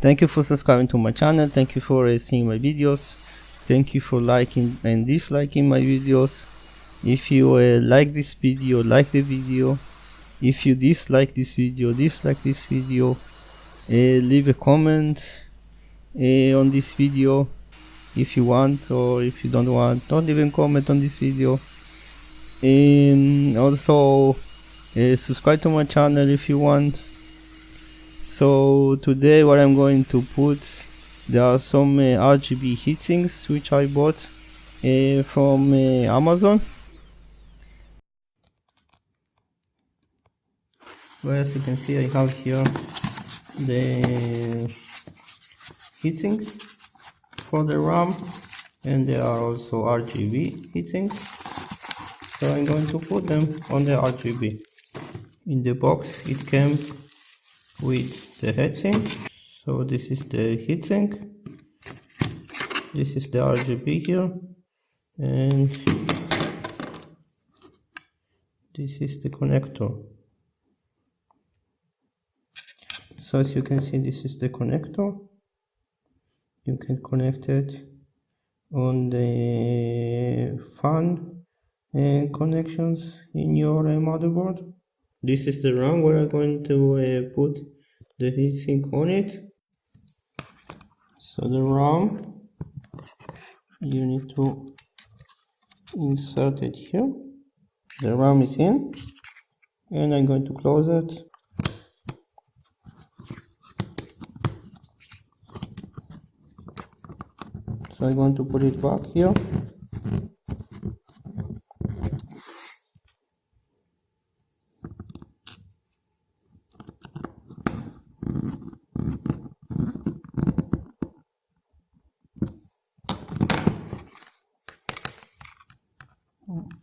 Thank you for subscribing to my channel. Thank you for seeing my videos. Thank you for liking and disliking my videos. If you like this video, like the video. If you dislike this video, leave a comment on this video if you want, or if you don't want, don't even comment on this video. Also subscribe to my channel if you want. So today what I'm going to put, there are some RGB heatsinks which I bought from Amazon. Well, as you can see, I have here the heatsinks for the RAM, and there are also RGB heatsinks. So I'm going to put them on the RGB. In the box it came with the heatsink. So this is the heatsink, this is the RGB here, and this is the connector. So as you can see, this is the connector. You can connect it on the fan connections in your motherboard. This is the RAM where I'm going to put the heatsink on it. So the RAM, you need to insert it here. The RAM is in, and I'm going to close it. So I'm going to put it back here.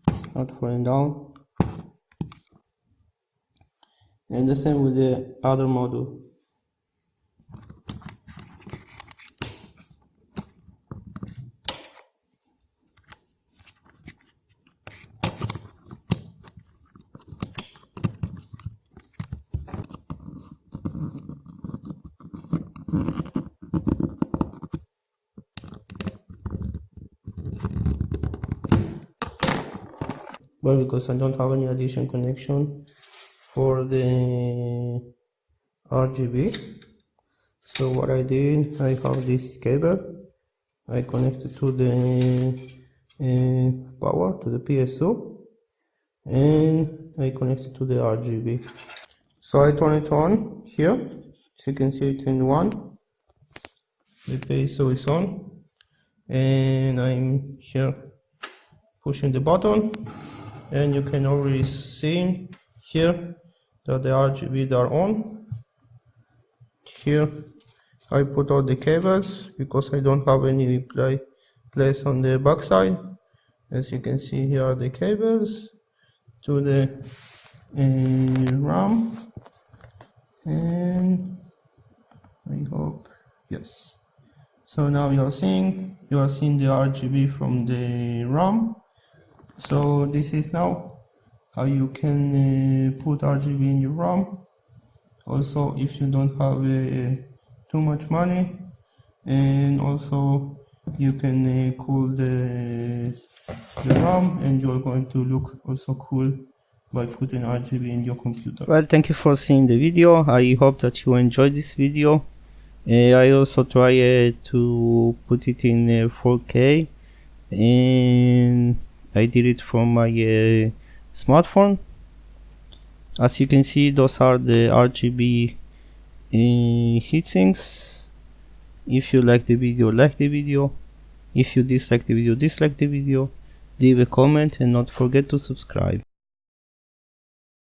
It's not falling down. And the same with the other module. Well, because I don't have any additional connection for the RGB, so what I did, I have this cable, I connected to the power, to the PSU, and I connected to the RGB. So I turn it on here, so you can see it in one, the PSU is on, and I'm here pushing the button, and you can already see here that the RGB are on. Here I put all the cables because I don't have any place on the back side. As you can see, here are the cables to the RAM, and I hope, yes. So now you are seeing the RGB from the RAM. So this is now how you can put RGB in your RAM. Also, if you don't have too much money, and also you can cool the RAM, and you're going to look also cool by putting RGB in your computer. Well, thank you for seeing the video. I hope that you enjoyed this video. I also try to put it in 4K, and I did it from my smartphone. As you can see, those are the RGB heatsinks. If you like the video, like the video. If you dislike the video, dislike the video. Leave a comment and not forget to subscribe.